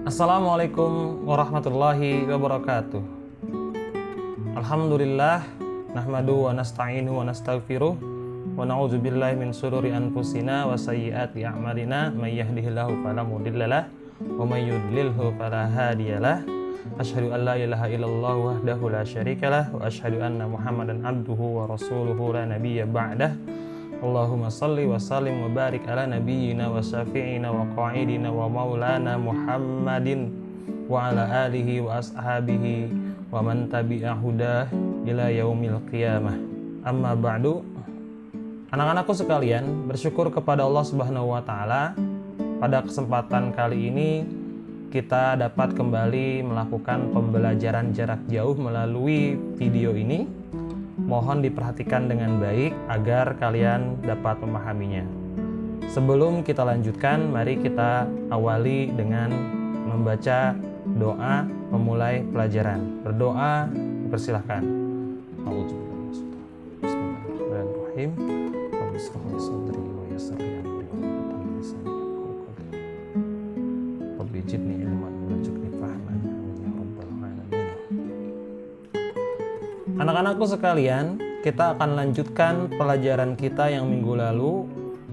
Assalamualaikum warahmatullahi wabarakatuh. Alhamdulillah, nahmadu wa nasta'inu wa nastaghfiruh wa na'udzu billahi min shururi anfusina wa sayyiati a'malina may yahdihillahu fala mudhillalah wa may yudlilhu fala hadiyalah. Asyhadu an la ilaha illallah wahdahu la syarikalah wa asyhadu anna Muhammadan abduhu wa rasuluhu la nabiyya ba'dah. Allahumma salli wa sallim wa barik ala nabiyyina wa syafi'ina wa qa'idina wa maulana Muhammadin wa ala alihi wa ashabihi wa man tabi'a hudah ila yaumil qiyamah. Amma ba'du. Anak-anakku sekalian, bersyukur kepada Allah Subhanahu wa taala pada kesempatan kali ini kita dapat kembali melakukan pembelajaran jarak jauh melalui video ini. Mohon diperhatikan dengan baik agar kalian dapat memahaminya. Sebelum kita lanjutkan, mari kita awali dengan membaca doa memulai pelajaran. Berdoa, dipersilahkan. Bismillahirrahmanirrahim. Rabbi'shrah li sadri wa yassir li amri wahlul 'uqdatam min lisani yafqahu qawli. Rabbi zidni ilman warzuqni fahman ya rabbal alamin. Anak-anakku sekalian, kita akan lanjutkan pelajaran kita yang minggu lalu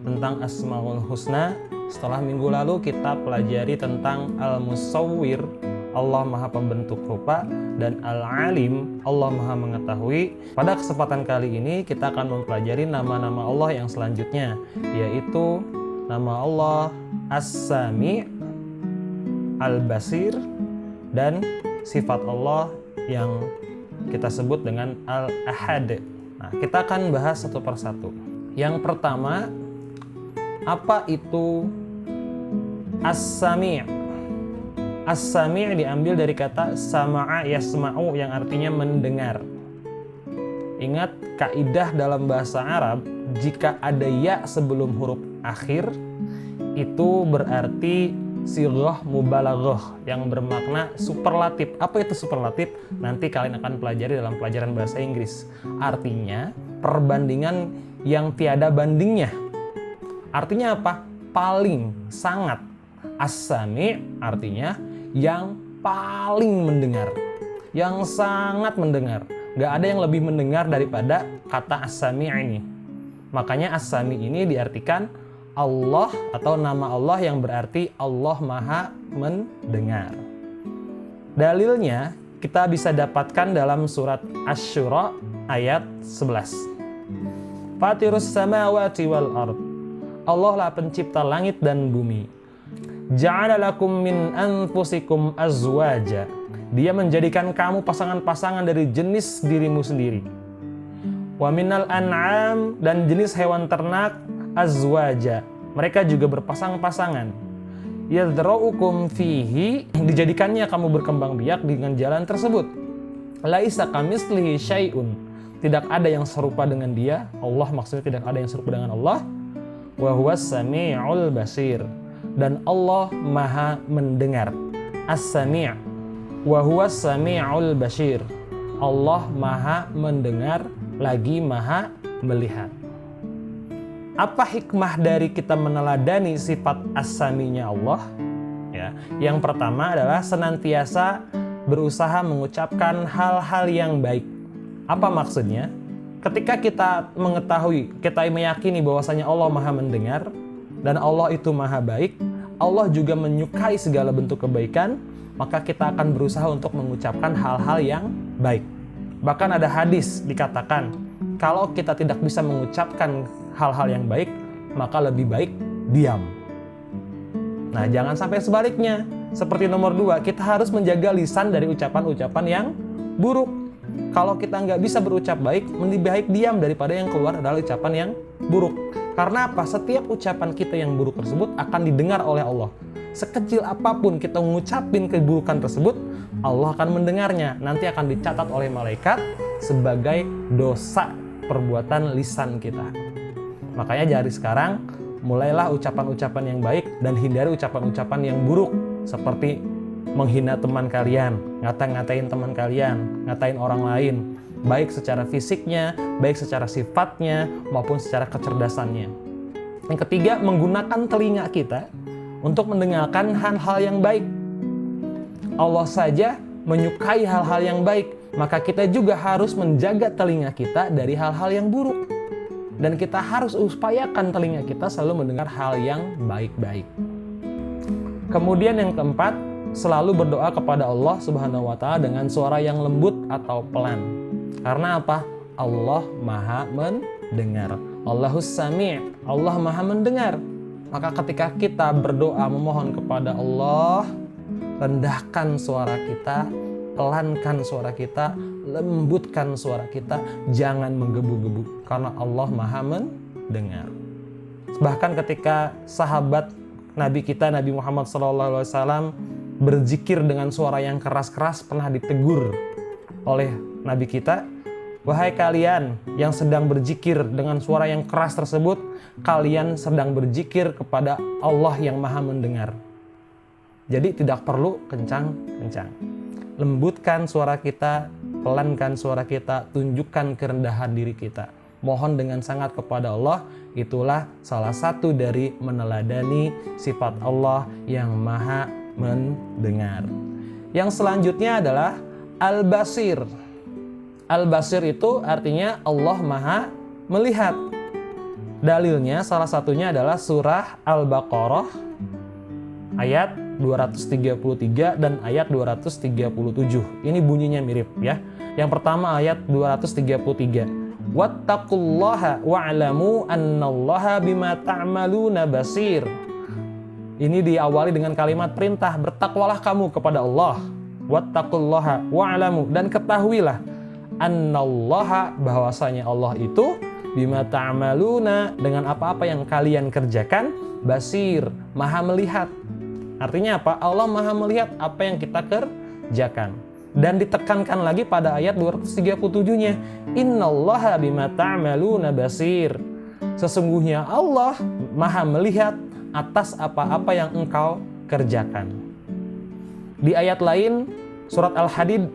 tentang Asmaul Husna. Setelah minggu lalu kita pelajari tentang Al-Musawwir, Allah Maha Pembentuk Rupa, dan Al-Alim, Allah Maha Mengetahui. Pada kesempatan kali ini kita akan mempelajari nama-nama Allah yang selanjutnya, yaitu nama Allah As-Sami', Al-Basir, dan sifat Allah yang kita sebut dengan Al-Ahad. Nah, kita akan bahas satu persatu. Yang pertama, apa itu As-Sami'? As-Sami' diambil dari kata sama'a yasma'u yang artinya mendengar. Ingat kaidah dalam bahasa Arab, jika ada ya sebelum huruf akhir, itu berarti sighah mubalaghah yang bermakna superlatif. Apa itu superlatif? Nanti kalian akan pelajari dalam pelajaran bahasa Inggris. Artinya perbandingan yang tiada bandingnya. Artinya apa? Paling, sangat. As-Sami' artinya yang paling mendengar, yang sangat mendengar. Gak ada yang lebih mendengar daripada kata As-Sami' ini. Makanya As-Sami' ini diartikan Allah atau nama Allah yang berarti Allah Maha Mendengar. Dalilnya kita bisa dapatkan dalam surat Asy-Syura ayat 11. Fatirus samawati wal ard. Allah lah pencipta langit dan bumi. Ja'ala lakum min anfusikum azwaja. Dia menjadikan kamu pasangan-pasangan dari jenis dirimu sendiri. Wa minal an'am, dan jenis hewan ternak azwaja, mereka juga berpasang-pasangan. Yadra'ukum fihi, dijadikannya kamu berkembang biak dengan jalan tersebut. Laisa kamitslihi syai'un, tidak ada yang serupa dengan dia. Allah maksudnya tidak ada yang serupa dengan Allah. Wa huwas sami'ul basir, dan Allah Maha Mendengar. As-Sami' wa huwas sami'ul basir, Allah Maha Mendengar lagi Maha Melihat. Apa hikmah dari kita meneladani sifat As-Sami'-nya Allah? Ya, yang pertama adalah senantiasa berusaha mengucapkan hal-hal yang baik. Apa maksudnya? Ketika kita mengetahui, kita meyakini bahwasanya Allah Maha Mendengar dan Allah itu Maha Baik, Allah juga menyukai segala bentuk kebaikan, maka kita akan berusaha untuk mengucapkan hal-hal yang baik. Bahkan ada hadis dikatakan, kalau kita tidak bisa mengucapkan hal-hal yang baik, maka lebih baik diam. Nah, jangan sampai sebaliknya. Seperti nomor 2, kita harus menjaga lisan dari ucapan-ucapan yang buruk. Kalau kita nggak bisa berucap baik, lebih baik diam daripada yang keluar adalah ucapan yang buruk. Karena apa? Setiap ucapan kita yang buruk tersebut akan didengar oleh Allah. Sekecil apapun kita mengucapin keburukan tersebut, Allah akan mendengarnya. Nanti akan dicatat oleh malaikat sebagai dosa perbuatan lisan kita. Makanya dari sekarang, mulailah ucapan-ucapan yang baik dan hindari ucapan-ucapan yang buruk. Seperti menghina teman kalian, ngata-ngatain teman kalian, ngatain orang lain. Baik secara fisiknya, baik secara sifatnya, maupun secara kecerdasannya. Yang ketiga, menggunakan telinga kita untuk mendengarkan hal-hal yang baik. Allah saja menyukai hal-hal yang baik, maka kita juga harus menjaga telinga kita dari hal-hal yang buruk. Dan kita harus upayakan telinga kita selalu mendengar hal yang baik-baik. Kemudian yang keempat, selalu berdoa kepada Allah Subhanahu wa Ta'ala dengan suara yang lembut atau pelan. Karena apa? Allah Maha mendengar. Allahus Sami', Allah Maha mendengar. Maka ketika kita berdoa memohon kepada Allah, rendahkan suara kita, pelankan suara kita, lembutkan suara kita, jangan menggebu-gebu, karena Allah Maha mendengar. Bahkan ketika sahabat Nabi kita, Nabi Muhammad SAW berzikir dengan suara yang keras-keras, pernah ditegur oleh Nabi kita, wahai kalian yang sedang berzikir dengan suara yang keras tersebut, kalian sedang berzikir kepada Allah yang Maha mendengar. Jadi tidak perlu kencang-kencang. Lembutkan suara kita, pelankan suara kita, tunjukkan kerendahan diri kita. Mohon dengan sangat kepada Allah, itulah salah satu dari meneladani sifat Allah yang Maha mendengar. Yang selanjutnya adalah Al-Basir. Al-Basir itu artinya Allah Maha melihat. Dalilnya salah satunya adalah surah Al-Baqarah ayat 233 dan ayat 237. Ini bunyinya mirip ya. Yang pertama ayat 233. Wattaqullaha wa'lamu annallaha bima ta'maluna basir. Ini diawali dengan kalimat perintah, bertakwalah kamu kepada Allah. Wattaqullaha wa'lamu, dan ketahuilah annallaha, bahwasanya Allah itu bima ta'maluna, dengan apa-apa yang kalian kerjakan, basir, Maha melihat. Artinya apa? Allah Maha melihat apa yang kita kerjakan. Dan ditekankan lagi pada ayat 237-nya, innallaha bima ta'maluna basir. Sesungguhnya Allah Maha melihat atas apa-apa yang engkau kerjakan. Di ayat lain, surat Al-Hadid,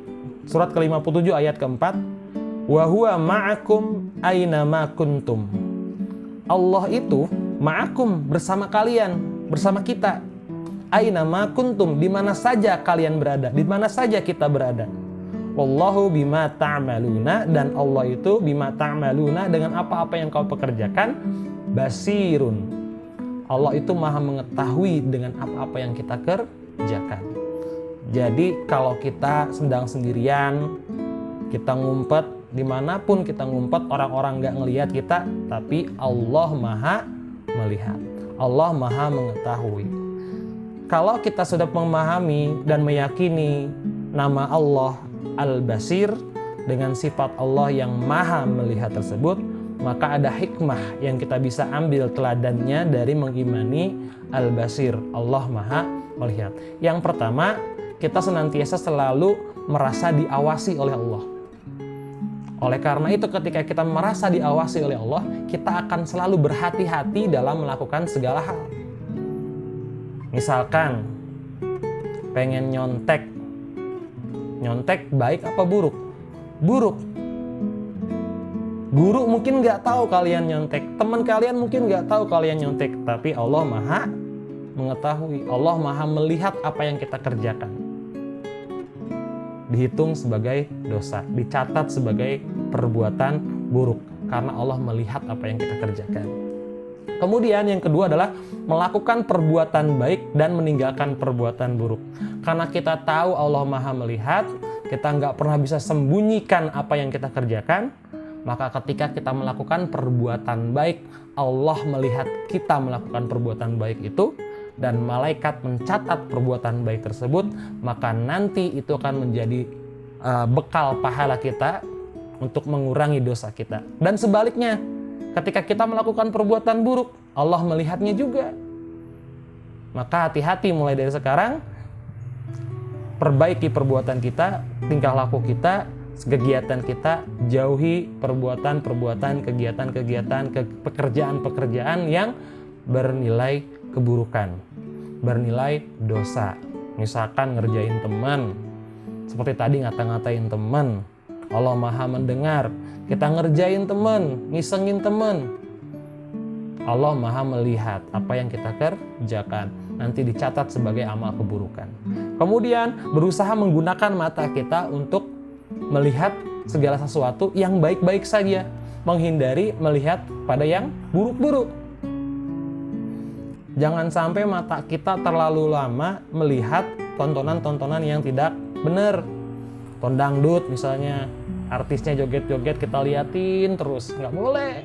surat ke-57 ayat ke-4, wa huwa ma'akum aina ma kuntum. Allah itu ma'akum, bersama kalian, bersama kita. Aina ma kuntum, di mana saja kalian berada, di mana saja kita berada. Wallahu bima ta'maluna, dan Allah itu bima ta'maluna, dengan apa-apa yang kau pekerjakan, basirun. Allah itu Maha mengetahui dengan apa-apa yang kita kerjakan. Jadi kalau kita sedang sendirian, kita ngumpet, dimanapun kita ngumpet, orang-orang nggak ngelihat kita, tapi Allah Maha melihat. Allah Maha mengetahui. Kalau kita sudah memahami dan meyakini nama Allah Al-Basir dengan sifat Allah yang Maha melihat tersebut, maka ada hikmah yang kita bisa ambil teladannya dari mengimani Al-Basir, Allah Maha melihat. Yang pertama, kita senantiasa selalu merasa diawasi oleh Allah. Oleh karena itu, ketika kita merasa diawasi oleh Allah, kita akan selalu berhati-hati dalam melakukan segala hal. Misalkan pengen nyontek baik apa buruk? Buruk. Guru mungkin nggak tahu kalian nyontek, teman kalian mungkin nggak tahu kalian nyontek, tapi Allah Maha mengetahui, Allah Maha melihat apa yang kita kerjakan. Dihitung sebagai dosa, dicatat sebagai perbuatan buruk, karena Allah melihat apa yang kita kerjakan. Kemudian yang kedua adalah melakukan perbuatan baik dan meninggalkan perbuatan buruk. Karena kita tahu Allah Maha melihat, kita nggak pernah bisa sembunyikan apa yang kita kerjakan, maka ketika kita melakukan perbuatan baik, Allah melihat kita melakukan perbuatan baik itu, dan malaikat mencatat perbuatan baik tersebut, maka nanti itu akan menjadi bekal pahala kita untuk mengurangi dosa kita. Dan sebaliknya, ketika kita melakukan perbuatan buruk, Allah melihatnya juga. Maka hati-hati mulai dari sekarang, perbaiki perbuatan kita, tingkah laku kita, kegiatan kita, jauhi perbuatan-perbuatan, kegiatan-kegiatan, pekerjaan-pekerjaan yang bernilai keburukan, bernilai dosa. Misalkan ngerjain teman, seperti tadi ngata-ngatain teman, Allah Maha mendengar. Kita ngerjain teman, ngisengin teman, Allah Maha melihat apa yang kita kerjakan. nanti dicatat sebagai amal keburukan. Kemudian berusaha menggunakan mata kita untuk melihat segala sesuatu yang baik-baik saja, menghindari melihat pada yang buruk-buruk. Jangan sampai mata kita terlalu lama melihat tontonan-tontonan yang tidak benar. Dangdut misalnya, artisnya joget-joget kita liatin terus, nggak boleh.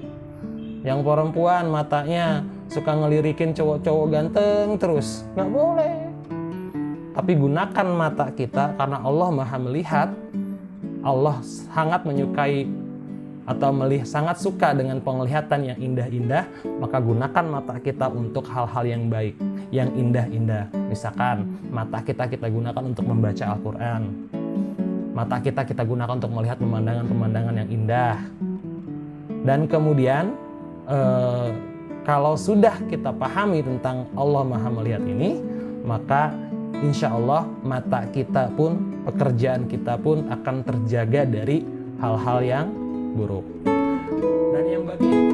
Yang perempuan matanya suka ngelirikin cowok-cowok ganteng terus, nggak boleh. Tapi gunakan mata kita karena Allah Maha melihat. Allah sangat menyukai atau sangat suka dengan penglihatan yang indah-indah, maka gunakan mata kita untuk hal-hal yang baik, yang indah-indah. Misalkan mata kita gunakan untuk membaca Al-Quran, mata kita gunakan untuk melihat pemandangan-pemandangan yang indah. Dan kemudian kalau sudah kita pahami tentang Allah Maha melihat ini, maka insya Allah mata kita pun, pekerjaan kita pun akan terjaga dari hal-hal yang buruk. Dan yang bagi